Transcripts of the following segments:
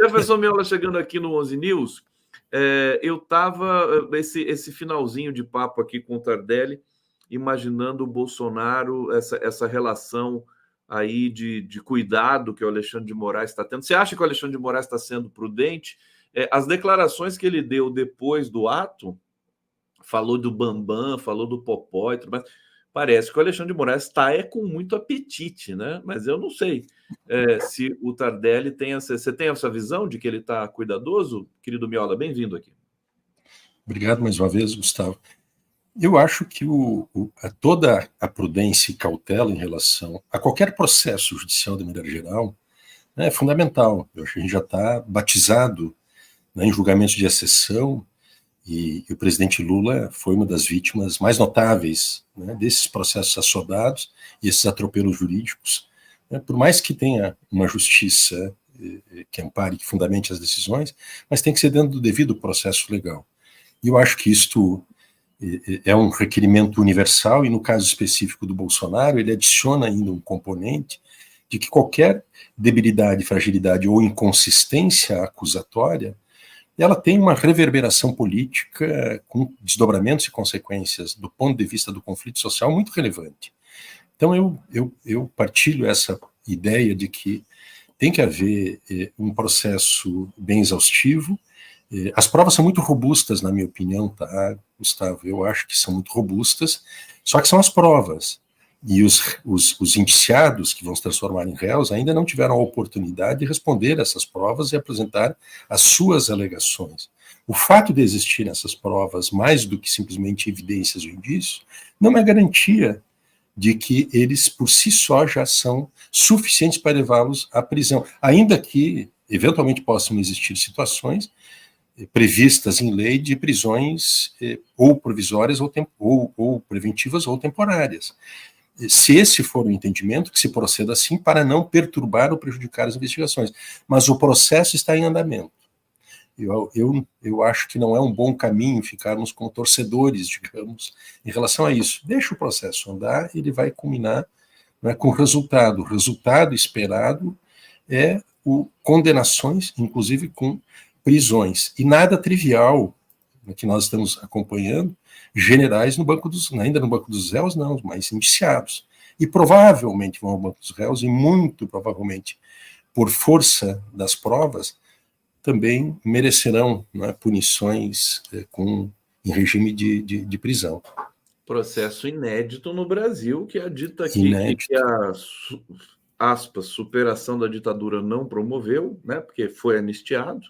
Jefferson Miola chegando aqui no 11 News. Eu estava, esse finalzinho de papo aqui com o Tardelli, imaginando o Bolsonaro, essa relação aí de cuidado que o Alexandre de Moraes está tendo. Você acha que o Alexandre de Moraes está sendo prudente? As declarações que ele deu depois do ato, falou do Bambam, falou do Popó e tudo mais, parece que o Alexandre de Moraes está com muito apetite, né? Mas eu não sei se o Tardelli tem essa... Você tem essa visão de que ele está cuidadoso? Querido Miola, bem-vindo aqui. Obrigado mais uma vez, Gustavo. Eu acho que toda a prudência e cautela em relação a qualquer processo judicial de maneira geral, né, é fundamental. Eu acho que a gente já está batizado, né, em julgamentos de exceção, e o presidente Lula foi uma das vítimas mais notáveis, né, desses processos assodados e esses atropelos jurídicos. Né, por mais que tenha uma justiça que ampare, que fundamente as decisões, mas tem que ser dentro do devido processo legal. E eu acho que isto é um requerimento universal, e no caso específico do Bolsonaro, ele adiciona ainda um componente de que qualquer debilidade, fragilidade ou inconsistência acusatória, ela tem uma reverberação política com desdobramentos e consequências do ponto de vista do conflito social muito relevante. Então eu partilho essa ideia de que tem que haver um processo bem exaustivo. As provas são muito robustas, na minha opinião, tá, Gustavo? Eu acho que são muito robustas, só que são as provas. E os indiciados que vão se transformar em réus ainda não tiveram a oportunidade de responder essas provas e apresentar as suas alegações. O fato de existirem essas provas, mais do que simplesmente evidências ou indícios, não é garantia de que eles, por si só, já são suficientes para levá-los à prisão, ainda que, eventualmente, possam existir situações previstas em lei de prisões ou provisórias ou preventivas ou temporárias. Se esse for o entendimento, que se proceda assim para não perturbar ou prejudicar as investigações. Mas o processo está em andamento. Eu acho que não é um bom caminho ficarmos como torcedores, digamos, em relação a isso. Deixa o processo andar, ele vai culminar, né, com resultado. O resultado esperado é condenações, inclusive com prisões. E nada trivial, que nós estamos acompanhando, generais ainda no banco dos réus, não, mas indiciados. E provavelmente vão ao banco dos réus, e muito provavelmente, por força das provas, também merecerão, né, punições em regime de prisão. Processo inédito no Brasil, que é dito aqui que a aspas, superação da ditadura não promoveu, né, porque foi anistiado,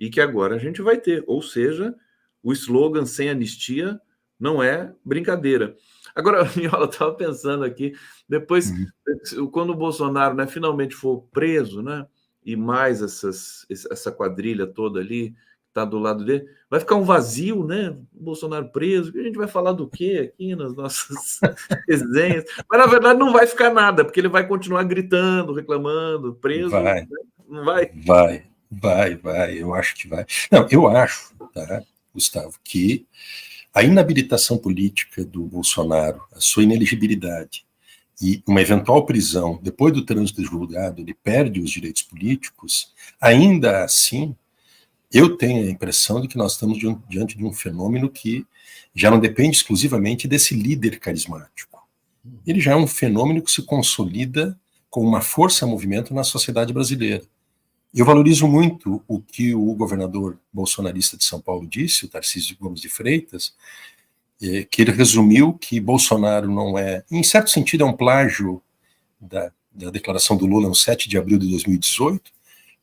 e que agora a gente vai ter. Ou seja, o slogan sem anistia não é brincadeira. Agora, Miola, estava pensando aqui, depois, quando o Bolsonaro, né, finalmente for preso, né, e mais essa quadrilha toda ali, está do lado dele, vai ficar um vazio, né? O Bolsonaro preso, a gente vai falar do quê aqui nas nossas resenhas? Mas, na verdade, não vai ficar nada, porque ele vai continuar gritando, reclamando, preso. Vai, né? Não vai? Vai, eu acho que vai. Não, eu acho, tá, Gustavo, que a inabilitação política do Bolsonaro, a sua inelegibilidade e uma eventual prisão, depois do trânsito julgado, ele perde os direitos políticos, ainda assim, eu tenho a impressão de que nós estamos diante de um fenômeno que já não depende exclusivamente desse líder carismático. Ele já é um fenômeno que se consolida com uma força-movimento na sociedade brasileira. Eu valorizo muito o que o governador bolsonarista de São Paulo disse, o Tarcísio Gomes de Freitas, que ele resumiu que Bolsonaro não é, em certo sentido, é um plágio da declaração do Lula no 7 de abril de 2018,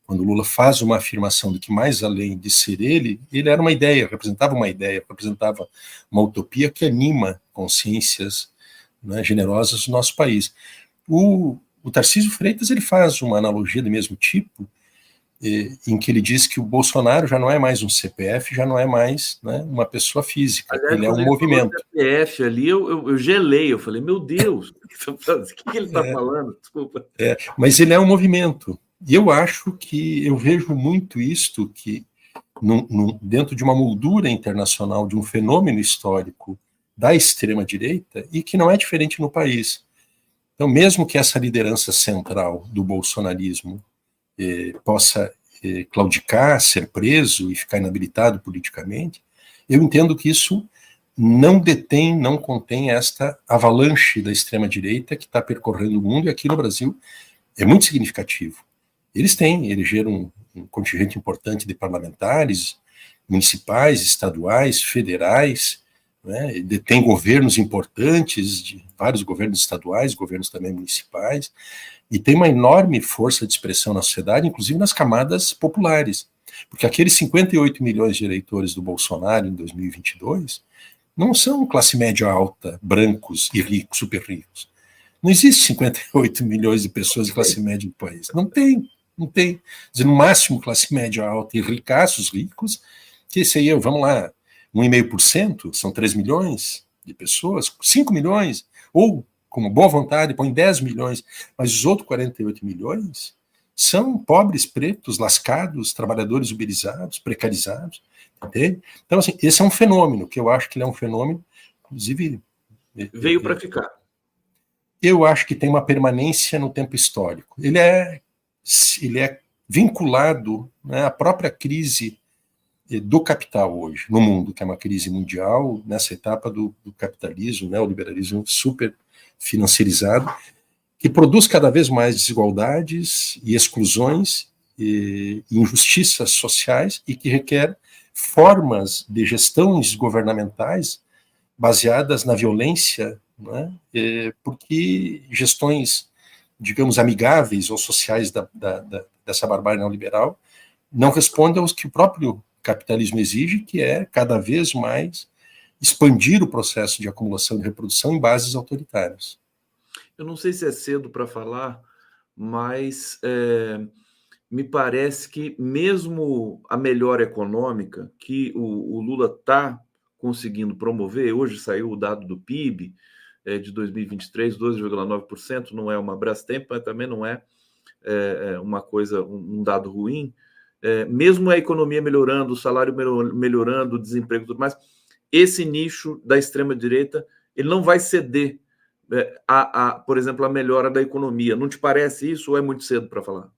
quando Lula faz uma afirmação de que, mais além de ser ele era uma ideia, representava uma utopia que anima consciências, né, generosas do nosso país. O Tarcísio Freitas ele faz uma analogia do mesmo tipo, em que ele diz que o Bolsonaro já não é mais um CPF, já não é mais, né, uma pessoa física. Aliás, ele é um movimento. CPF ali, eu gelei, eu falei, meu Deus, o que ele está falando? Desculpa. Mas ele é um movimento. E eu acho que eu vejo muito isto, que dentro de uma moldura internacional, de um fenômeno histórico da extrema-direita, e que não é diferente no país. Então, mesmo que essa liderança central do bolsonarismo possa claudicar, ser preso e ficar inabilitado politicamente, eu entendo que isso não contém esta avalanche da extrema-direita que está percorrendo o mundo, e aqui no Brasil é muito significativo. Eles elegeram um contingente importante de parlamentares, municipais, estaduais, federais, né, detém governos importantes, de vários governos estaduais, governos também municipais, e tem uma enorme força de expressão na sociedade, inclusive nas camadas populares. Porque aqueles 58 milhões de eleitores do Bolsonaro em 2022 não são classe média alta, brancos e ricos, super ricos. Não existe 58 milhões de pessoas de classe média no país. Não tem. Quer dizer, no máximo classe média alta e ricaços ricos, que esse aí, vamos lá, 1,5%, são 3 milhões de pessoas, 5 milhões, ou, com boa vontade, põe 10 milhões, mas os outros 48 milhões são pobres, pretos, lascados, trabalhadores uberizados, precarizados, entende? Então, assim, esse é um fenômeno, que eu acho que ele é um fenômeno, inclusive... Veio para ficar. Eu acho que tem uma permanência no tempo histórico. Ele é vinculado, né, à própria crise do capital hoje, no mundo, que é uma crise mundial, nessa etapa do capitalismo, né, o liberalismo super financiarizado, que produz cada vez mais desigualdades e exclusões e injustiças sociais, e que requer formas de gestões governamentais baseadas na violência, né, porque gestões, digamos, amigáveis ou sociais dessa barbárie neoliberal não respondem aos que o próprio capitalismo exige, que é cada vez mais expandir o processo de acumulação e reprodução em bases autoritárias. Eu não sei se é cedo para falar, mas me parece que mesmo a melhora econômica que o Lula está conseguindo promover, hoje saiu o dado do PIB de 2023, 12,9%, não é uma Brastemp, mas também não é uma coisa, um dado ruim. Mesmo a economia melhorando, o salário melhorando, o desemprego e tudo mais, esse nicho da extrema-direita ele não vai ceder por exemplo, a melhora da economia. Não te parece isso ou é muito cedo para falar?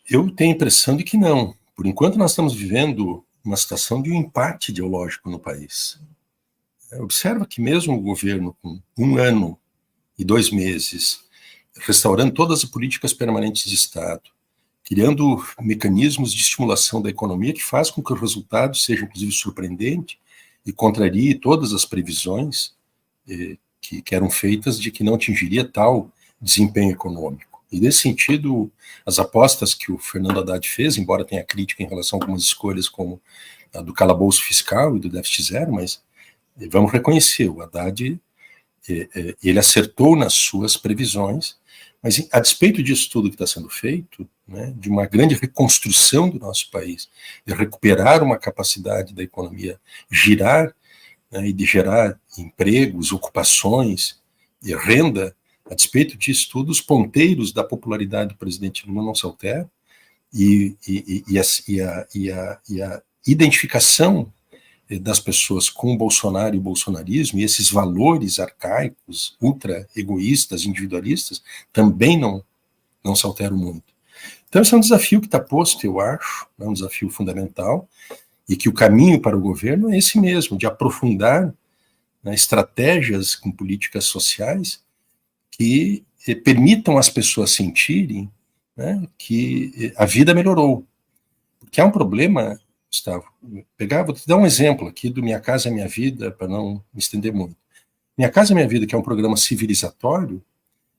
Eu tenho a impressão de que não. Por enquanto nós estamos vivendo uma situação de um empate ideológico no país. Observa que mesmo o governo com 1 ano e 2 meses, restaurando todas as políticas permanentes de Estado, criando mecanismos de estimulação da economia que faz com que o resultado seja, inclusive, surpreendente e contrarie todas as previsões que eram feitas de que não atingiria tal desempenho econômico. E, nesse sentido, as apostas que o Fernando Haddad fez, embora tenha crítica em relação a algumas escolhas como a do calabouço fiscal e do déficit zero, mas vamos reconhecer, o Haddad ele acertou nas suas previsões, mas a despeito disso tudo que está sendo feito, né, de uma grande reconstrução do nosso país, de recuperar uma capacidade da economia girar, né, e de gerar empregos, ocupações e renda, a despeito disso tudo, os ponteiros da popularidade do presidente Lula não se alteram, e a identificação das pessoas com o Bolsonaro e o bolsonarismo, e esses valores arcaicos, ultra egoístas, individualistas, também não se alteram muito. Então esse é um desafio que está posto, eu acho, é um desafio fundamental, e que o caminho para o governo é esse mesmo, de aprofundar, né, estratégias com políticas sociais que permitam às pessoas sentirem, né, que a vida melhorou. Porque há um problema, Gustavo, vou te dar um exemplo aqui do Minha Casa Minha Vida, para não me estender muito. Minha Casa Minha Vida, que é um programa civilizatório,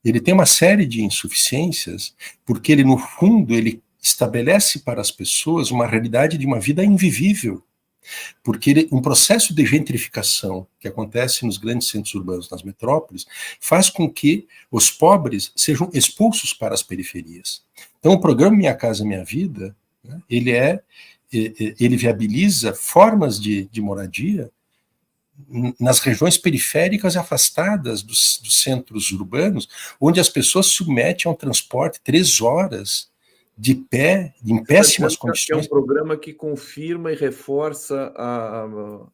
ele tem uma série de insuficiências, porque ele, no fundo, ele estabelece para as pessoas uma realidade de uma vida invivível, porque um processo de gentrificação que acontece nos grandes centros urbanos, nas metrópoles, faz com que os pobres sejam expulsos para as periferias. Então o programa Minha Casa Minha Vida, né, ele viabiliza formas de moradia nas regiões periféricas afastadas dos centros urbanos, onde as pessoas se submetem a um transporte 3 horas de pé, em péssimas condições. É um programa que confirma e reforça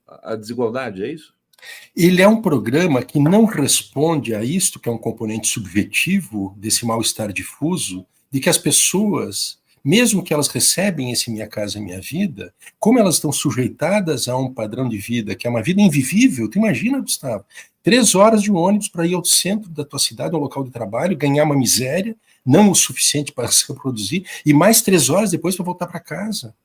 a desigualdade, é isso? Ele é um programa que não responde a isto, que é um componente subjetivo desse mal-estar difuso, de que as pessoas, mesmo que elas recebem esse Minha Casa Minha Vida, como elas estão sujeitadas a um padrão de vida que é uma vida invivível, tu imagina, Gustavo, 3 horas de um ônibus para ir ao centro da tua cidade, ao local de trabalho, ganhar uma miséria, não o suficiente para se reproduzir, e mais 3 horas depois para voltar para casa.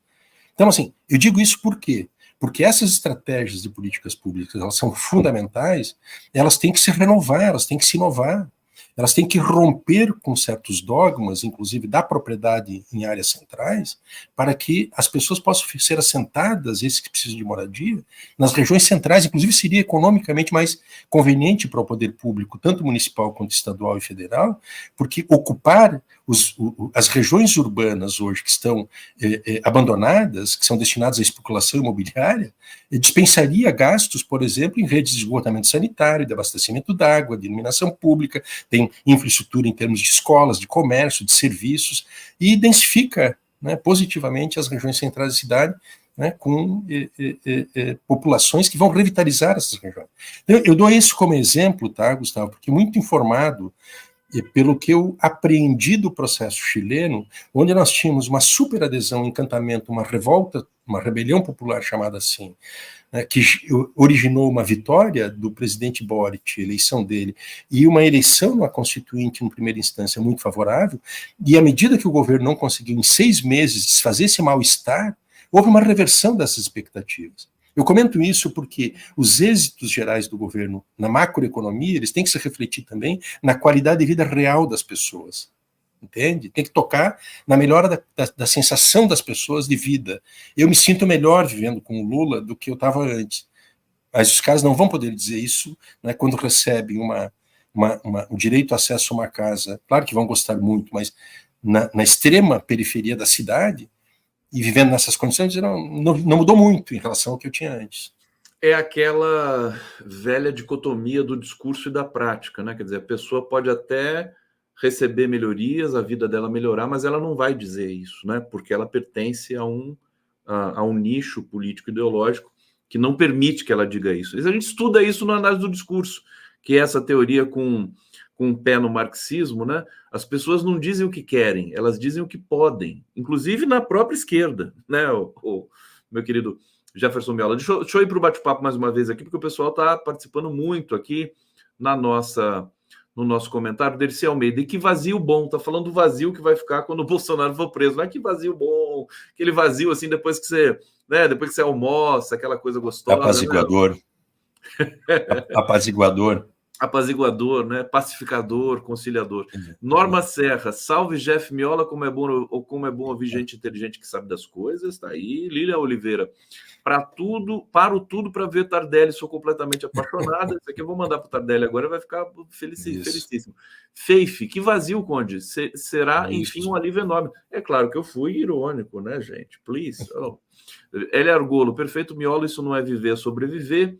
Então, assim, eu digo isso por quê? Porque essas estratégias de políticas públicas, elas são fundamentais, elas têm que se renovar, elas têm que se inovar. Elas têm que romper com certos dogmas, inclusive da propriedade em áreas centrais, para que as pessoas possam ser assentadas, esses que precisam de moradia, nas regiões centrais. Inclusive seria economicamente mais conveniente para o poder público, tanto municipal quanto estadual e federal, porque ocupar as regiões urbanas hoje que estão abandonadas, que são destinadas à especulação imobiliária, dispensaria gastos, por exemplo, em redes de esgotamento sanitário, de abastecimento d'água, de iluminação pública, tem infraestrutura em termos de escolas, de comércio, de serviços, e densifica, né, positivamente as regiões centrais da cidade, né, com populações que vão revitalizar essas regiões. Então, eu dou isso como exemplo, tá, Gustavo, porque muito informado pelo que eu aprendi do processo chileno, onde nós tínhamos uma super adesão, um encantamento, uma revolta, uma rebelião popular chamada assim, né, que originou uma vitória do presidente Boric, eleição dele, e uma eleição numa constituinte, em primeira instância, muito favorável, e à medida que o governo não conseguiu, em 6 meses, desfazer esse mal-estar, houve uma reversão dessas expectativas. Eu comento isso porque os êxitos gerais do governo na macroeconomia, eles têm que se refletir também na qualidade de vida real das pessoas, entende? Tem que tocar na melhora da sensação das pessoas de vida. Eu me sinto melhor vivendo com o Lula do que eu estava antes. Mas os caras não vão poder dizer isso, né, quando recebem o direito a acesso a uma casa. Claro que vão gostar muito, mas na extrema periferia da cidade, e vivendo nessas condições, não mudou muito em relação ao que eu tinha antes. É aquela velha dicotomia do discurso e da prática, né? Quer dizer, a pessoa pode até receber melhorias, a vida dela melhorar, mas ela não vai dizer isso, né? Porque ela pertence a um nicho político-ideológico que não permite que ela diga isso. A gente estuda isso no análise do discurso, que é essa teoria com um pé no marxismo, né? As pessoas não dizem o que querem, elas dizem o que podem, inclusive na própria esquerda, né? O meu querido Jefferson Miola. Deixa eu ir para o bate-papo mais uma vez aqui, porque o pessoal está participando muito aqui no nosso comentário. Dercy Almeida, e que vazio bom, tá falando do vazio que vai ficar quando o Bolsonaro for preso. Não é que vazio bom, aquele vazio assim depois que você almoça, aquela coisa gostosa. Apaziguador. Né? Apaziguador. Apaziguador, né? Pacificador, conciliador. Norma Serra, salve Jeff Miola, como é bom ouvir gente inteligente que sabe das coisas, tá aí. Lília Oliveira, paro tudo para ver Tardelli, sou completamente apaixonada. Isso aqui eu vou mandar para o Tardelli agora, vai ficar felicíssimo. Feife, que vazio, Conde. Será, enfim, um alívio enorme. É claro que eu fui irônico, né, gente? Please. Oh. Elia Argolo, perfeito Miola, isso não é viver, é sobreviver.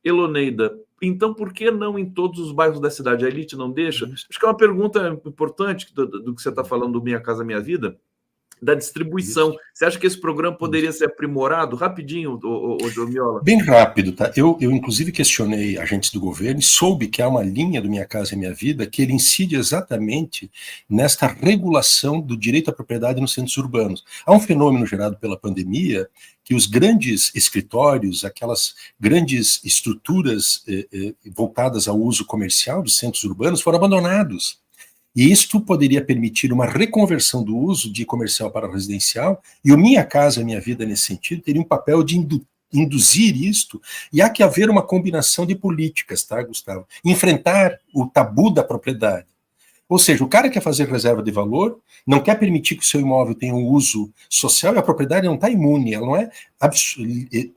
Eloneida, então por que não em todos os bairros da cidade? A elite não deixa? Acho que é uma pergunta importante do que você está falando do Minha Casa Minha Vida, da distribuição. Isso. Você acha que esse programa poderia ser aprimorado? Rapidinho, o Miola. Bem rápido, tá? Eu, inclusive, questionei agentes do governo e soube que há uma linha do Minha Casa Minha Vida que ele incide exatamente nesta regulação do direito à propriedade nos centros urbanos. Há um fenômeno gerado pela pandemia que os grandes escritórios, aquelas grandes estruturas voltadas ao uso comercial dos centros urbanos foram abandonados. E isto poderia permitir uma reconversão do uso de comercial para residencial, e o Minha Casa Minha Vida, nesse sentido, teria um papel de induzir isto, e há que haver uma combinação de políticas, tá, Gustavo? Enfrentar o tabu da propriedade. Ou seja, o cara quer fazer reserva de valor, não quer permitir que o seu imóvel tenha um uso social, e a propriedade não está imune, ela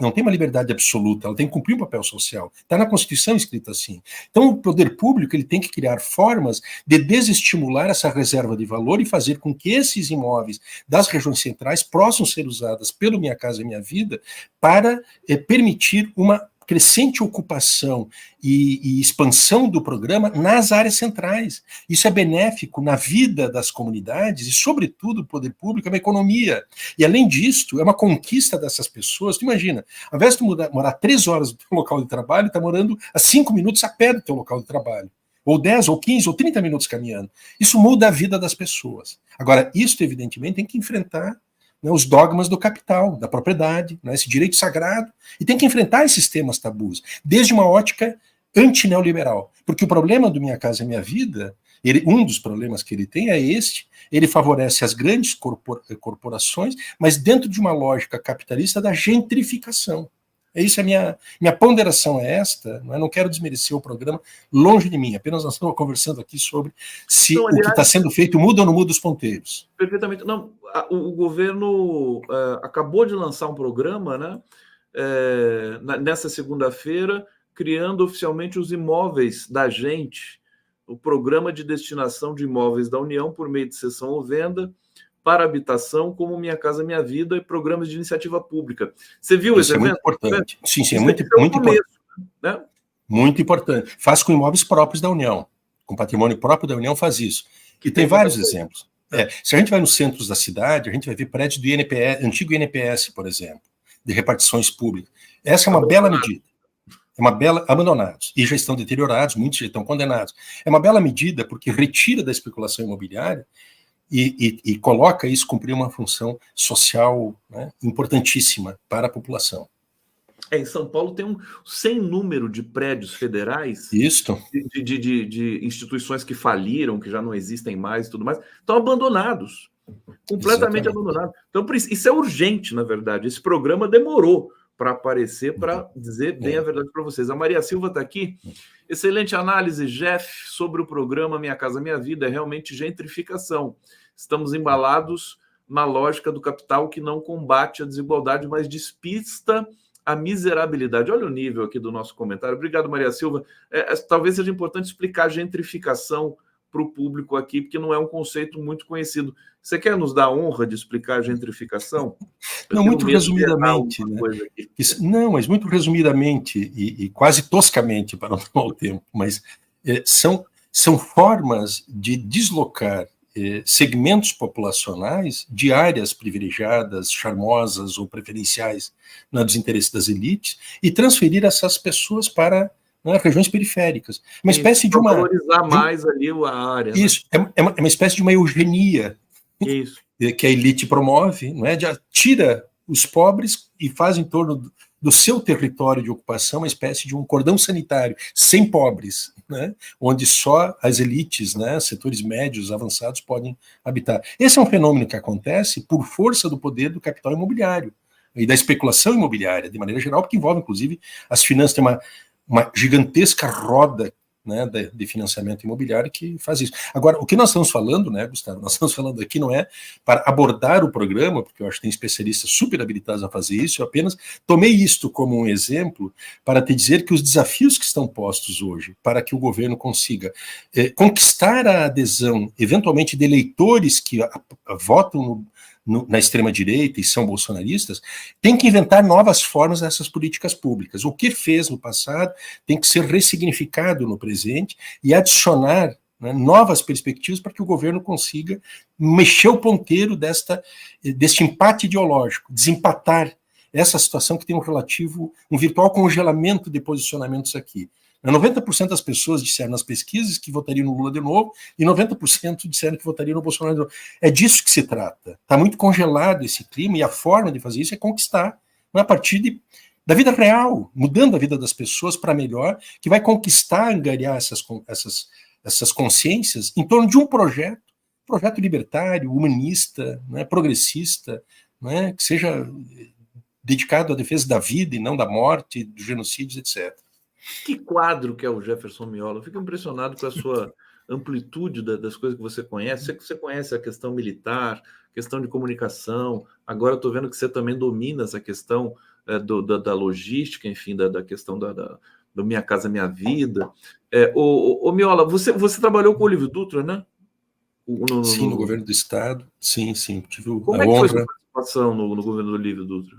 não tem uma liberdade absoluta, ela tem que cumprir um papel social. Está na Constituição escrito assim. Então, o poder público ele tem que criar formas de desestimular essa reserva de valor e fazer com que esses imóveis das regiões centrais possam ser usadas pelo Minha Casa Minha Vida para permitir uma crescente ocupação e expansão do programa nas áreas centrais. Isso é benéfico na vida das comunidades e, sobretudo, o poder público, é uma economia. E, além disso, é uma conquista dessas pessoas. Tu imagina, ao invés de morar 3 horas do teu local de trabalho, está morando a 5 minutos a pé do teu local de trabalho. ou 10, ou 15, ou 30 minutos caminhando. Isso muda a vida das pessoas. Agora, isso, evidentemente, tem que enfrentar, né, os dogmas do capital, da propriedade, né, esse direito sagrado, e tem que enfrentar esses temas tabus, desde uma ótica antineoliberal. Porque o problema do Minha Casa Minha Vida, um dos problemas que ele tem é este: ele favorece as grandes corporações, mas dentro de uma lógica capitalista da gentrificação. É isso, a minha ponderação é esta, né? Não quero desmerecer o programa, longe de mim, apenas nós estamos conversando aqui sobre se o que está sendo feito muda ou não muda os ponteiros. Perfeitamente. Não, o governo acabou de lançar um programa, né, nessa segunda-feira, criando oficialmente os imóveis da gente, o Programa de Destinação de Imóveis da União por meio de cessão ou venda para habitação, como Minha Casa Minha Vida, e programas de iniciativa pública. Você viu esse evento? Muito importante. Sim, é muito importante. Né? Muito importante. Faz com imóveis próprios da União. Com patrimônio próprio da União faz isso. E tem vários exemplos. Se a gente vai nos centros da cidade, a gente vai ver prédios do INPS, antigo INPS, por exemplo, de repartições públicas. Essa é uma bela medida. Abandonados. E já estão deteriorados, muitos já estão condenados. É uma bela medida porque retira da especulação imobiliária e coloca isso cumprir uma função social, né, importantíssima para a população. Em São Paulo tem sem número de prédios federais de instituições que faliram, que já não existem mais e tudo mais, estão abandonados, completamente abandonados. Então, isso é urgente, na verdade. Esse programa demorou para aparecer, para dizer bem a verdade para vocês. A Maria Silva está aqui. Excelente análise, Jeff, sobre o programa Minha Casa Minha Vida. É realmente gentrificação. Estamos embalados na lógica do capital que não combate a desigualdade, mas despista a miserabilidade. Olha o nível aqui do nosso comentário. Obrigado, Maria Silva. Talvez seja importante explicar a gentrificação para o público aqui, porque não é um conceito muito conhecido. Você quer nos dar a honra de explicar a gentrificação? Não, muito resumidamente. Né? Não, mas muito resumidamente e quase toscamente, para não tomar o tempo, mas são formas de deslocar segmentos populacionais de áreas privilegiadas, charmosas ou preferenciais dos interesses das elites e transferir essas pessoas para, né, regiões periféricas. Uma espécie de uma... valorizar mais ali a área. Isso, né? É uma espécie de uma eugenia que a elite promove, não é? Tira os pobres e faz em torno do seu território de ocupação uma espécie de um cordão sanitário, sem pobres, né? Onde só as elites, né, setores médios, avançados, podem habitar. Esse é um fenômeno que acontece por força do poder do capital imobiliário e da especulação imobiliária, de maneira geral, porque envolve, inclusive, as finanças. Tem uma gigantesca roda, né, de financiamento imobiliário que faz isso. Agora, o que nós estamos falando, né, Gustavo, nós estamos falando aqui não é para abordar o programa, porque eu acho que tem especialistas super habilitados a fazer isso, eu apenas tomei isto como um exemplo para te dizer que os desafios que estão postos hoje para que o governo consiga conquistar a adesão, eventualmente, de eleitores que votam na extrema-direita e são bolsonaristas, tem que inventar novas formas dessas políticas públicas. O que fez no passado tem que ser ressignificado no presente e adicionar, né, novas perspectivas para que o governo consiga mexer o ponteiro deste empate ideológico, desempatar essa situação que tem um virtual congelamento de posicionamentos aqui. 90% das pessoas disseram nas pesquisas que votariam no Lula de novo e 90% disseram que votariam no Bolsonaro de novo. É disso que se trata. Está muito congelado esse clima e a forma de fazer isso é conquistar, né, a partir da vida real, mudando a vida das pessoas para melhor, que vai conquistar, angariar essas consciências em torno de um projeto libertário, humanista, né, progressista, né, que seja dedicado à defesa da vida e não da morte, dos genocídios, etc. Que quadro que é o Jefferson Miola. Eu fico impressionado com a sua amplitude das coisas que você conhece. Você conhece a questão militar, questão de comunicação. Agora eu estou vendo que você também domina essa questão da logística, enfim, da questão do Minha Casa Minha Vida. Ô Miola, você trabalhou com o Olívio Dutra, né? Sim, no governo do Estado. Sim. Tive Como é que foi a sua participação no governo do Olívio Dutra?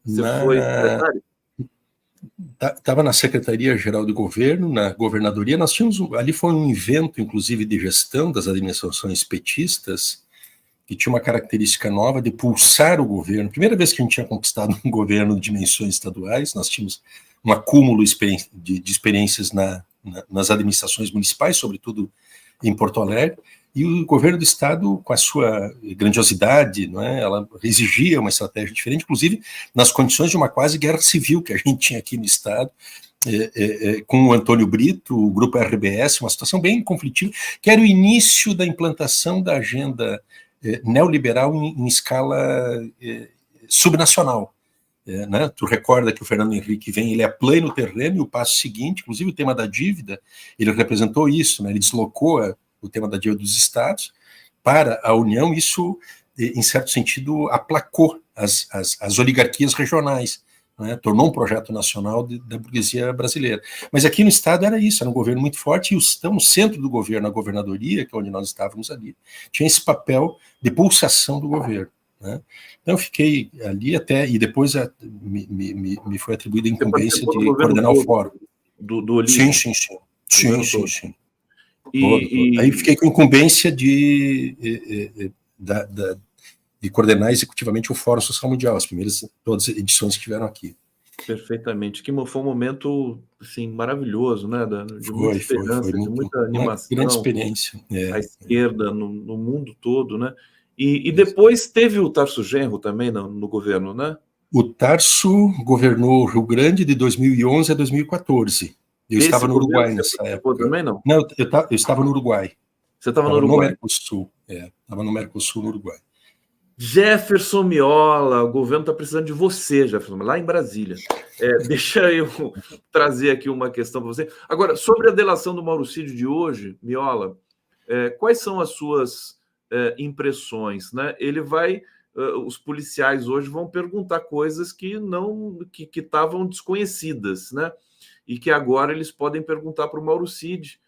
Você foi secretário? Estava na Secretaria-Geral do Governo, na Governadoria. Nós tínhamos ali, foi um evento, inclusive, de gestão das administrações petistas, que tinha uma característica nova de pulsar o governo. Primeira vez que a gente tinha conquistado um governo de dimensões estaduais, nós tínhamos um acúmulo de experiências nas administrações municipais, sobretudo em Porto Alegre, e o governo do Estado, com a sua grandiosidade, não é, ela exigia uma estratégia diferente, inclusive nas condições de uma quase guerra civil que a gente tinha aqui no Estado, com o Antônio Brito, o grupo RBS, uma situação bem conflitiva, que era o início da implantação da agenda neoliberal em escala subnacional. Né? Tu recorda que o Fernando Henrique vem, ele aplana no terreno, e o passo seguinte, inclusive o tema da dívida, ele representou isso, né? Ele deslocou o tema da dívida dos estados para a União. Isso, em certo sentido, aplacou as oligarquias regionais, né? Tornou um projeto nacional da burguesia brasileira. Mas aqui no estado era isso, era um governo muito forte, e no centro do governo, a governadoria, que é onde nós estávamos ali, tinha esse papel de pulsação do governo. Né? Então eu fiquei ali até, e depois me foi atribuída a incumbência de coordenar o fórum. Do Olívio? Sim. Aí fiquei com incumbência de coordenar executivamente o Fórum Social Mundial, as primeiras todas as edições que tiveram aqui. Perfeitamente, que foi um momento assim, maravilhoso, né? De muita esperança, foi de muita animação. Uma grande experiência. A esquerda no mundo todo, né? E depois teve o Tarso Genro também no governo, né? O Tarso governou o Rio Grande de 2011 a 2014. Eu estava no Uruguai nessa época. Também não? Não, eu estava no Uruguai. Você estava no Uruguai? No Mercosul, estava no Mercosul, no Uruguai. Jefferson Miola, o governo está precisando de você, Jefferson, lá em Brasília. Deixa eu trazer aqui uma questão para você. Agora, sobre a delação do Mauricídio de hoje, Miola, quais são as suas impressões, né? Os policiais hoje vão perguntar coisas que estavam desconhecidas, né? E que agora eles podem perguntar para o Mauricídio.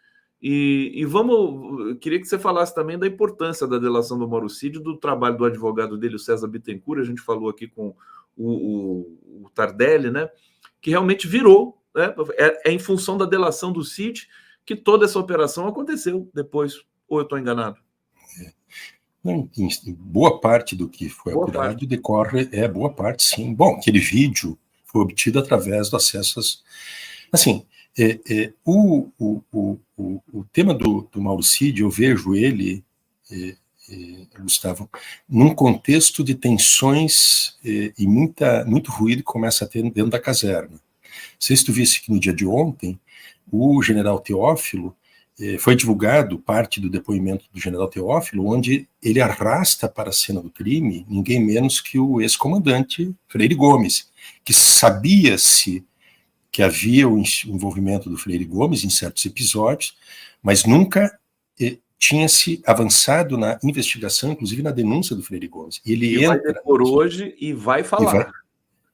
Queria que você falasse também da importância da delação do Mauricídio, do trabalho do advogado dele, o César Bittencourt. A gente falou aqui com o Tardelli, né? Que realmente virou, né? Em função da delação do Cid que toda essa operação aconteceu depois. Ou eu estou enganado? Boa parte do que foi apurado decorre, boa parte, sim. Bom, aquele vídeo foi obtido através do acesso assim, o tema do Mauricídio, eu vejo ele, Gustavo, num contexto de tensões e muito ruído que começa a ter dentro da caserna. Não sei se tu visse que no dia de ontem, o general Teófilo, foi divulgado parte do depoimento do general Teófilo, onde ele arrasta para a cena do crime ninguém menos que o ex-comandante Freire Gomes, que sabia-se que havia o envolvimento do Freire Gomes em certos episódios, mas nunca tinha-se avançado na investigação, inclusive na denúncia do Freire Gomes. Ele vai depor hoje e vai falar.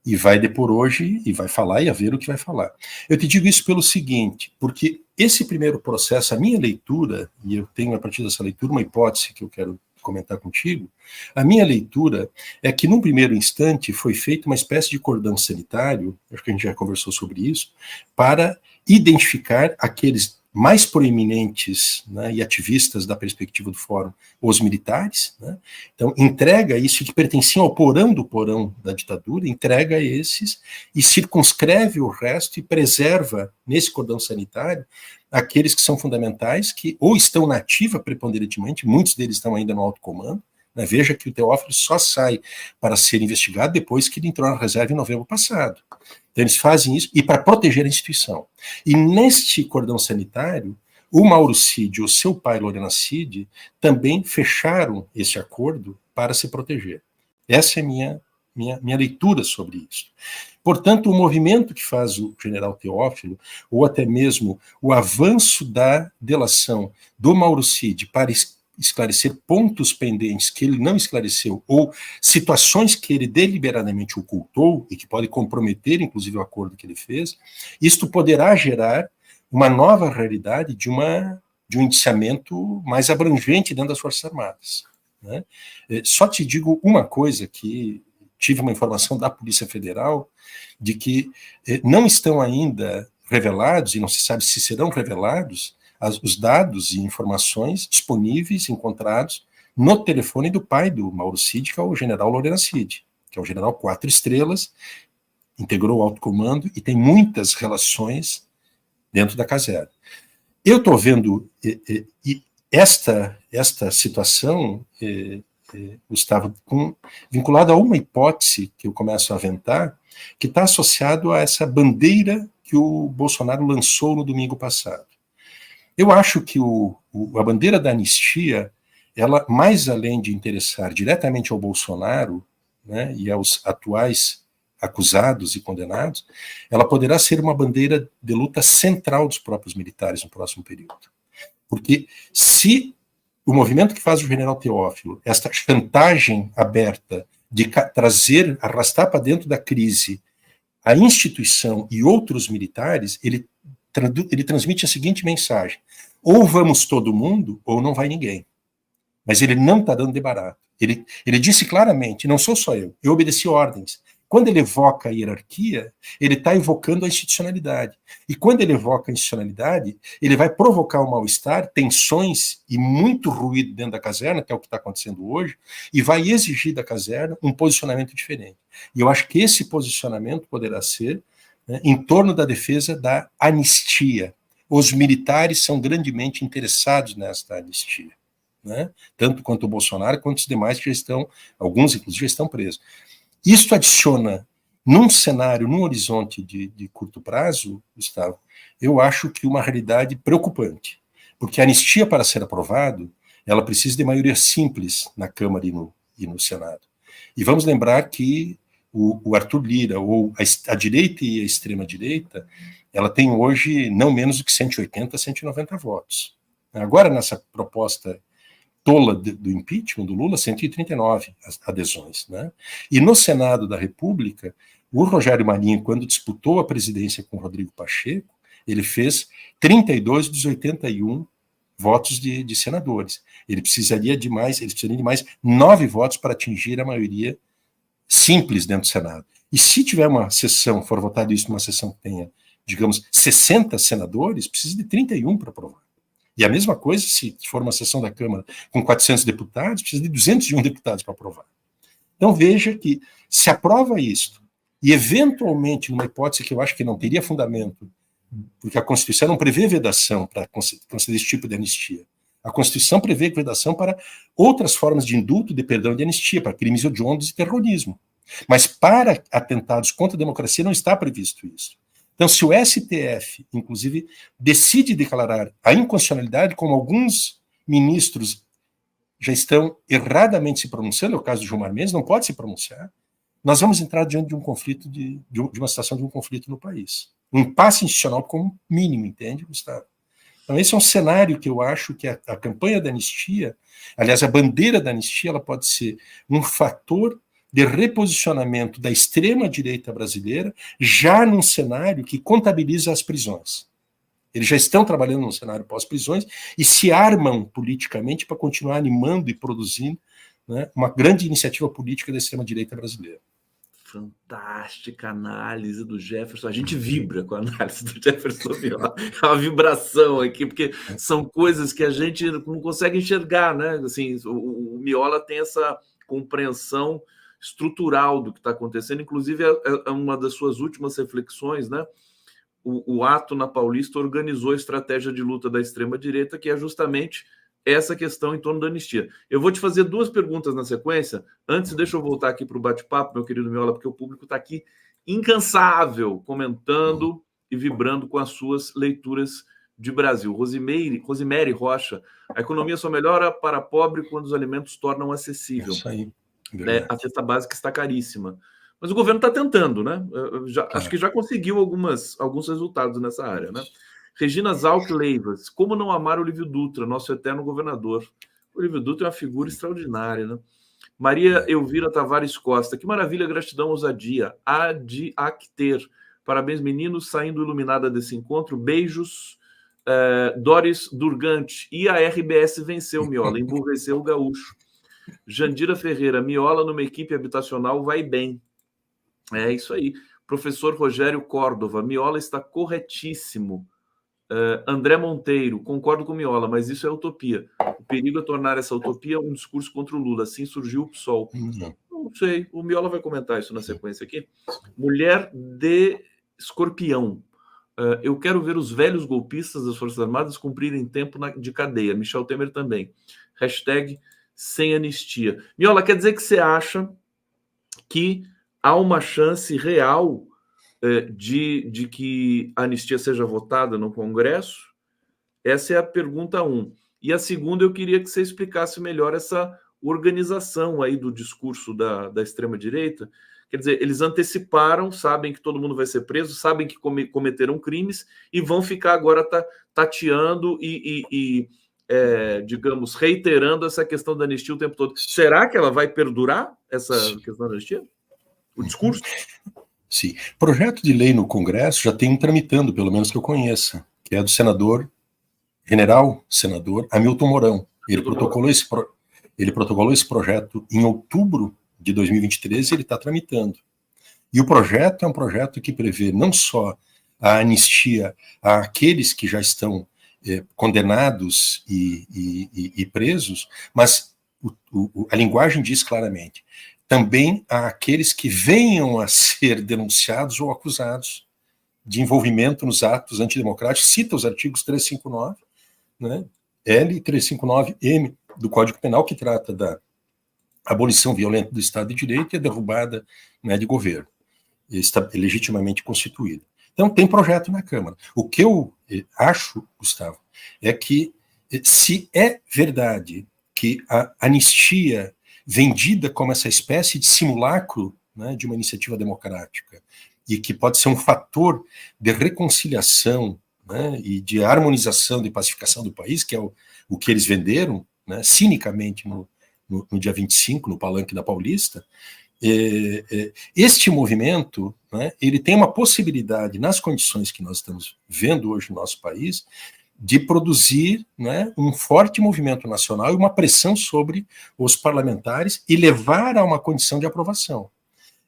E vai depor hoje e vai falar, e a ver o que vai falar. Eu te digo isso pelo seguinte, porque esse primeiro processo, a minha leitura, e eu tenho a partir dessa leitura uma hipótese que eu quero comentar contigo, a minha leitura é que num primeiro instante foi feita uma espécie de cordão sanitário, acho que a gente já conversou sobre isso, para identificar aqueles mais proeminentes, né, e ativistas da perspectiva do fórum, os militares, né? Então entrega isso que pertencia ao porão da ditadura, entrega esses e circunscreve o resto e preserva nesse cordão sanitário aqueles que são fundamentais, que ou estão na ativa preponderantemente, muitos deles estão ainda no alto comando, né? Veja que o Teófilo só sai para ser investigado depois que ele entrou na reserva em novembro passado. Então eles fazem isso e para proteger a instituição. E neste cordão sanitário, o Mauricídio e o seu pai, Lorena Cid, também fecharam esse acordo para se proteger. Essa é a minha leitura sobre isso. Portanto, o movimento que faz o general Teófilo, ou até mesmo o avanço da delação do Mauricídio para esclarecer pontos pendentes que ele não esclareceu, ou situações que ele deliberadamente ocultou e que pode comprometer, inclusive, o acordo que ele fez, isto poderá gerar uma nova realidade de um indiciamento mais abrangente dentro das Forças Armadas. Né? Só te digo uma coisa, que tive uma informação da Polícia Federal de que não estão ainda revelados, e não se sabe se serão revelados, os dados e informações disponíveis, encontrados no telefone do pai do Mauricídio, que é o general Lorena Cid, que é um general 4 estrelas, integrou o alto comando e tem muitas relações dentro da caserna. Eu estou vendo esta situação, Gustavo, vinculada a uma hipótese que eu começo a aventar, que está associado a essa bandeira que o Bolsonaro lançou no domingo passado. Eu acho que a bandeira da anistia, ela, mais além de interessar diretamente ao Bolsonaro, né, e aos atuais acusados e condenados, ela poderá ser uma bandeira de luta central dos próprios militares no próximo período. Porque se o movimento que faz o general Teófilo, esta chantagem aberta de trazer, arrastar para dentro da crise a instituição e outros militares, ele transmite a seguinte mensagem: ou vamos todo mundo, ou não vai ninguém. Mas ele não está dando de barato. Ele disse claramente, não sou só eu obedeci ordens. Quando ele evoca a hierarquia, ele está evocando a institucionalidade. E quando ele evoca a institucionalidade, ele vai provocar um mal-estar, tensões e muito ruído dentro da caserna, que é o que está acontecendo hoje, e vai exigir da caserna um posicionamento diferente. E eu acho que esse posicionamento poderá ser, né, em torno da defesa da anistia. Os militares são grandemente interessados nesta anistia, né? Tanto quanto o Bolsonaro, quanto os demais que já estão, alguns inclusive já estão presos. Isto adiciona, num cenário, num horizonte de curto prazo, Gustavo, eu acho que uma realidade preocupante, porque a anistia, para ser aprovado, ela precisa de maioria simples na Câmara e no Senado. E vamos lembrar que o Arthur Lira, ou a direita e a extrema-direita, ela tem hoje não menos do que 180, 190 votos. Agora, nessa proposta tola do impeachment do Lula, 139 adesões, né? E no Senado da República, o Rogério Marinho, quando disputou a presidência com o Rodrigo Pacheco, ele fez 32 dos 81 votos de senadores. Ele precisaria de mais 9 votos para atingir a maioria simples dentro do Senado. E se tiver uma sessão, for votado isso numa sessão que tenha, digamos, 60 senadores, precisa de 31 para aprovar. E a mesma coisa, se for uma sessão da Câmara com 400 deputados, precisa de 201 deputados para aprovar. Então veja que se aprova isto, e eventualmente, numa hipótese que eu acho que não teria fundamento, porque a Constituição não prevê vedação para conceder esse tipo de anistia. A Constituição prevê vedação para outras formas de indulto, de perdão, de anistia, para crimes hediondos e terrorismo. Mas para atentados contra a democracia não está previsto isso. Então, se o STF, inclusive, decide declarar a inconstitucionalidade, como alguns ministros já estão erradamente se pronunciando, é o caso do Gilmar Mendes, não pode se pronunciar, nós vamos entrar diante de um conflito, de uma situação de um conflito no país. Um impasse institucional como mínimo, entende, Gustavo? Então, esse é um cenário que eu acho que a campanha da anistia, aliás, a bandeira da anistia, ela pode ser um fator de reposicionamento da extrema-direita brasileira, já num cenário que contabiliza as prisões. Eles já estão trabalhando num cenário pós-prisões e se armam politicamente para continuar animando e produzindo, né, uma grande iniciativa política da extrema-direita brasileira. Fantástica análise do Jefferson. A gente vibra com a análise do Jefferson Miola. É uma vibração aqui, porque são coisas que a gente não consegue enxergar, né? Assim, o Miola tem essa compreensão estrutural do que está acontecendo, inclusive é uma das suas últimas reflexões, né? O Ato na Paulista organizou a estratégia de luta da extrema-direita, que é justamente essa questão em torno da anistia. Eu vou te fazer 2 perguntas na sequência. Antes, deixa eu voltar aqui para o bate-papo, meu querido Miola, porque o público está aqui incansável, comentando e vibrando com as suas leituras de Brasil. Rosemary Rocha, a economia só melhora para pobre quando os alimentos tornam acessível. Isso aí. A cesta básica está caríssima. Mas o governo está tentando, né? Acho que já conseguiu alguns resultados nessa área, né? Regina Zalk Leivas, como não amar o Olívio Dutra, nosso eterno governador? O Olívio Dutra é uma figura extraordinária, né? Maria Elvira Tavares Costa, que maravilha, gratidão, ousadia. Acter. Parabéns, meninos, saindo iluminada desse encontro. Beijos. Doris Durgante. E a RBS venceu, Miola, emburreceu o gaúcho. Jandira Ferreira, Miola numa equipe habitacional vai bem. É isso aí. Professor Rogério Córdova, Miola está corretíssimo. André Monteiro, concordo com Miola, mas isso é utopia. O perigo é tornar essa utopia um discurso contra o Lula. Assim surgiu o PSOL. Não sei, o Miola vai comentar isso na sequência aqui. Mulher de Escorpião. Eu quero ver os velhos golpistas das Forças Armadas cumprirem tempo de cadeia. Michel Temer também. Hashtag sem anistia. Miola, quer dizer que você acha que há uma chance real de que a anistia seja votada no Congresso? Essa é a pergunta 1. E a segunda, eu queria que você explicasse melhor essa organização aí do discurso da extrema-direita. Quer dizer, eles anteciparam, sabem que todo mundo vai ser preso, sabem que cometeram crimes e vão ficar agora tateando digamos, reiterando essa questão da anistia o tempo todo. Será que ela vai perdurar, essa questão da anistia? O discurso? Sim. Projeto de lei no Congresso já tem um tramitando, pelo menos que eu conheça, que é do general senador Hamilton Mourão. Ele protocolou esse projeto em outubro de 2023 e ele está tramitando. E o projeto é um projeto que prevê não só a anistia àqueles que já estão condenados e presos, mas a linguagem diz claramente, também àqueles que venham a ser denunciados ou acusados de envolvimento nos atos antidemocráticos, cita os artigos 359, né, L e 359-M do Código Penal, que trata da abolição violenta do Estado de Direito e a derrubada, né, de governo legitimamente constituído. Então, tem projeto na Câmara. O que eu acho, Gustavo, é que se é verdade que a anistia vendida como essa espécie de simulacro, né, de uma iniciativa democrática e que pode ser um fator de reconciliação, né, e de harmonização, de pacificação do país, que é o que eles venderam, né, cinicamente no dia 25, no Palanque da Paulista, este movimento, né, ele tem uma possibilidade, nas condições que nós estamos vendo hoje no nosso país, de produzir, né, um forte movimento nacional e uma pressão sobre os parlamentares e levar a uma condição de aprovação.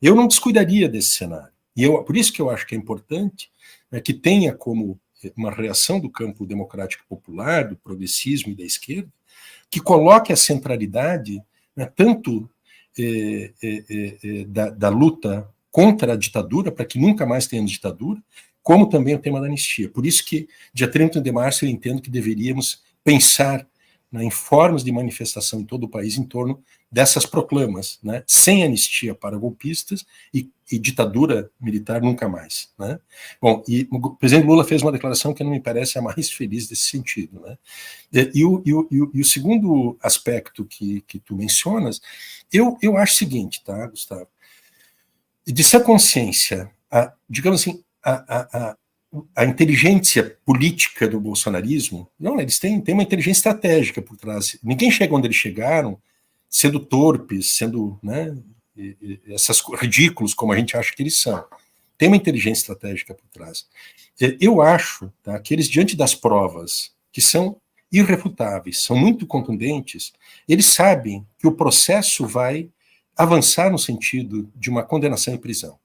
Eu não descuidaria desse cenário. E por isso que eu acho que é importante, né, que tenha como uma reação do campo democrático popular, do progressismo e da esquerda, que coloque a centralidade, né, tanto da luta contra a ditadura, para que nunca mais tenhamos ditadura, como também o tema da anistia. Por isso que, dia 30 de março, eu entendo que deveríamos pensar, né, em formas de manifestação em todo o país em torno dessas proclamas, né, sem anistia para golpistas e ditadura militar nunca mais. Né? Bom, e o presidente Lula fez uma declaração que não me parece a mais feliz desse sentido. Né? E o segundo aspecto que tu mencionas, eu acho o seguinte, tá, Gustavo? De ser consciência, digamos assim, a inteligência política do bolsonarismo, não, eles têm uma inteligência estratégica por trás. Ninguém chega onde eles chegaram sendo torpes, sendo, né, essas ridículos como a gente acha que eles são. Tem uma inteligência estratégica por trás. Eu acho, tá, que eles, diante das provas que são irrefutáveis, são muito contundentes, eles sabem que o processo vai avançar no sentido de uma condenação e prisão.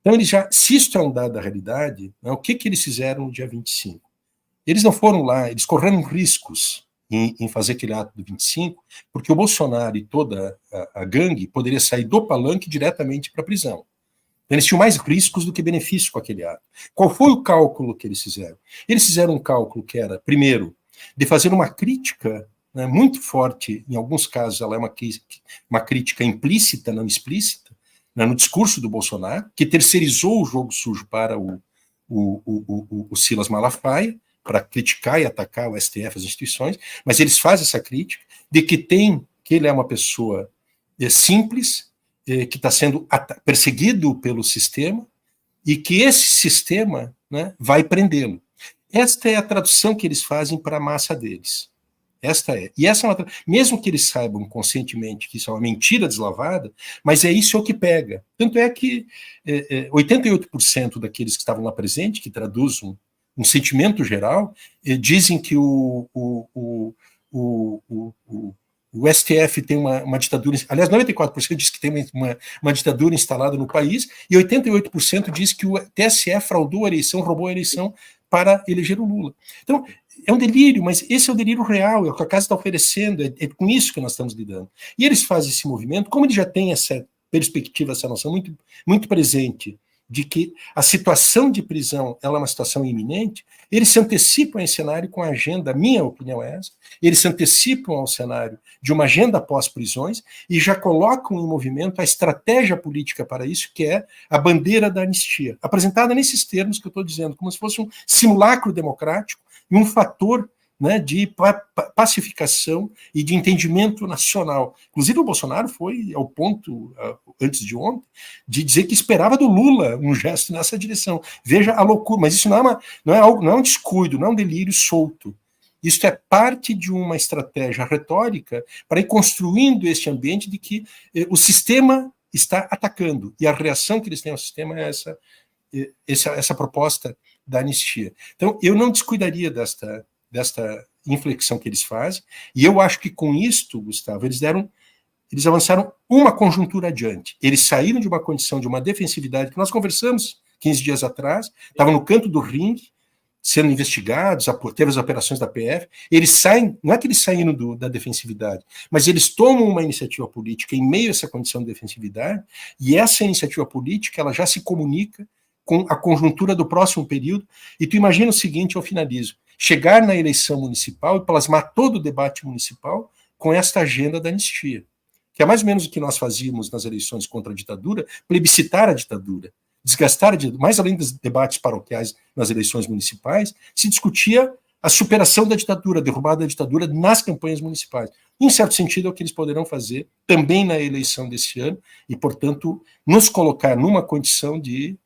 Então, eles já, se isto é um dado da realidade, né, o que eles fizeram no dia 25? Eles não foram lá, eles correram riscos em fazer aquele ato do 25, porque o Bolsonaro e toda a gangue poderia sair do Palanque diretamente para a prisão. Então, eles tinham mais riscos do que benefícios com aquele ato. Qual foi o cálculo que eles fizeram? Eles fizeram um cálculo que era, primeiro, de fazer uma crítica, né, muito forte, em alguns casos ela é uma crítica implícita, não explícita, né, no discurso do Bolsonaro, que terceirizou o jogo sujo para o Silas Malafaia, para criticar e atacar o STF, as instituições, mas eles fazem essa crítica de que ele é uma pessoa simples, que está sendo perseguido pelo sistema, e que esse sistema, né, vai prendê-lo. Esta é a tradução que eles fazem para a massa deles. Esta é. E essa é uma, mesmo que eles saibam conscientemente que isso é uma mentira deslavada, mas é isso que pega. Tanto é que 88% daqueles que estavam lá presentes, que traduzem um sentimento geral, dizem que o STF tem uma ditadura, aliás, 94% diz que tem uma ditadura instalada no país, e 88% diz que o TSE fraudou a eleição, roubou a eleição para eleger o Lula. Então, é um delírio, mas esse é o delírio real, é o que a casa está oferecendo, é com isso que nós estamos lidando. E eles fazem esse movimento, como eles já têm essa perspectiva, essa noção muito, muito presente de que a situação de prisão ela é uma situação iminente, eles se antecipam a esse cenário com a agenda, minha opinião é essa, eles se antecipam ao cenário de uma agenda pós-prisões e já colocam em movimento a estratégia política para isso, que é a bandeira da anistia, apresentada nesses termos que eu estou dizendo, como se fosse um simulacro democrático e um fator, né, de pacificação e de entendimento nacional. Inclusive o Bolsonaro foi ao ponto, antes de ontem, de dizer que esperava do Lula um gesto nessa direção. Veja a loucura, mas isso não é um descuido, não é um delírio solto. Isso é parte de uma estratégia retórica para ir construindo este ambiente de que o sistema está atacando, e a reação que eles têm ao sistema é essa proposta da anistia. Então, eu não descuidaria desta inflexão que eles fazem, e eu acho que com isto, Gustavo, eles avançaram uma conjuntura adiante. Eles saíram de uma condição de uma defensividade que nós conversamos 15 dias atrás, estavam no canto do ringue, sendo investigados, teve as operações da PF, eles saem, não é que eles saíram da defensividade, mas eles tomam uma iniciativa política em meio a essa condição de defensividade, e essa iniciativa política ela já se comunica com a conjuntura do próximo período, e tu imagina o seguinte, eu finalizo, chegar na eleição municipal e plasmar todo o debate municipal com esta agenda da anistia, que é mais ou menos o que nós fazíamos nas eleições contra a ditadura, plebiscitar a ditadura, desgastar a ditadura, mais além dos debates paroquiais nas eleições municipais, se discutia a superação da ditadura, a derrubada da ditadura nas campanhas municipais. Em certo sentido, é o que eles poderão fazer também na eleição desse ano, e, portanto, nos colocar numa condição de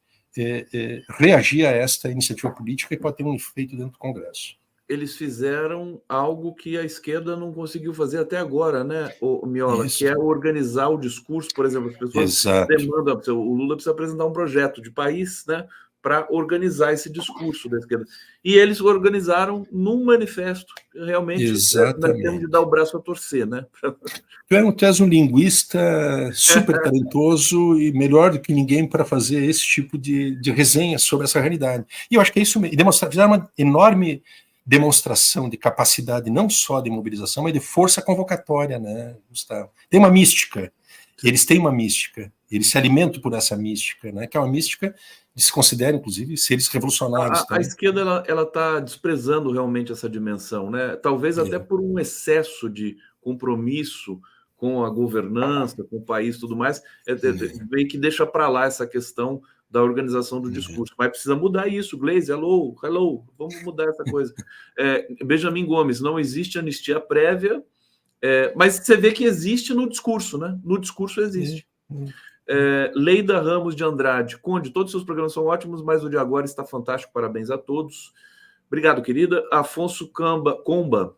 reagir a esta iniciativa política que pode ter um efeito dentro do Congresso. Eles fizeram algo que a esquerda não conseguiu fazer até agora, né, Miola? Isso. Que é organizar o discurso, por exemplo, as pessoas demandam, o Lula precisa apresentar um projeto de país, né, para organizar esse discurso da esquerda. E eles organizaram num manifesto, realmente, nós temos de dar o braço a torcer, né? Tu és um linguista super talentoso e melhor do que ninguém para fazer esse tipo de resenha sobre essa realidade. E eu acho que é isso mesmo. Fizeram uma enorme demonstração de capacidade, não só de mobilização, mas de força convocatória, né, Gustavo? Tem uma mística. Eles têm uma mística. Eles se alimentam por essa mística, né? Que é uma mística que se considera, inclusive, seres revolucionários. A esquerda ela está desprezando realmente essa dimensão, né? Talvez até por um excesso de compromisso com a governança, com o país e tudo mais, meio que deixa para lá essa questão da organização do discurso. Mas precisa mudar isso, Gleisi, hello, vamos mudar essa coisa. Benjamin Gomes, não existe anistia prévia, mas você vê que existe no discurso, né? No discurso existe. Leida Ramos de Andrade, Conde, todos os seus programas são ótimos, mas o de agora está fantástico, parabéns a todos. Obrigado, querida. Afonso Comba,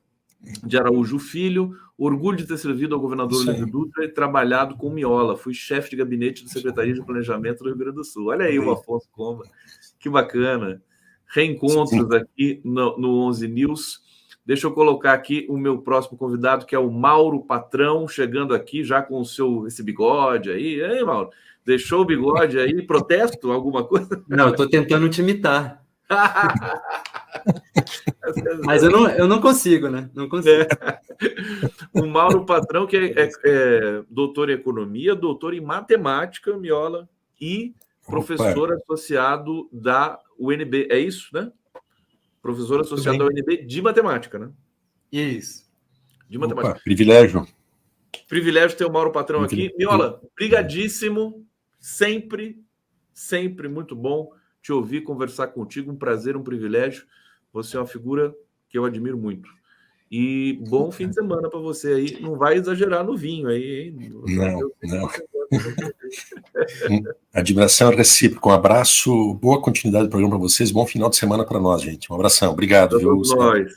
de Araújo Filho, orgulho de ter servido ao governador Olívio Dutra e trabalhado com Miola, fui chefe de gabinete da Secretaria de Planejamento do Rio Grande do Sul. Olha aí o Afonso Comba, que bacana. Reencontros aqui no 11 News. Deixa eu colocar aqui o meu próximo convidado, que é o Mauro Patrão, chegando aqui já com esse bigode aí. Ei, Mauro, deixou o bigode aí? Protesto? Alguma coisa? Não, eu estou tentando te imitar. Mas eu não consigo, né? Não consigo. O Mauro Patrão, que é doutor em economia, doutor em matemática, Miola, e professor associado da UNB. É isso, né? Professor associado da UNB de matemática, né? Isso. De matemática. Privilégio. Privilégio ter o Mauro Patrão aqui. Miola, brigadíssimo. Sempre muito bom te ouvir, conversar contigo. Um prazer, um privilégio. Você é uma figura que eu admiro muito. E bom fim de semana para você aí. Não vai exagerar no vinho aí, hein? Não. Admiração recíproca. Um abraço, boa continuidade do programa para vocês. Bom final de semana para nós, gente. Um abração. Obrigado. Todos nós.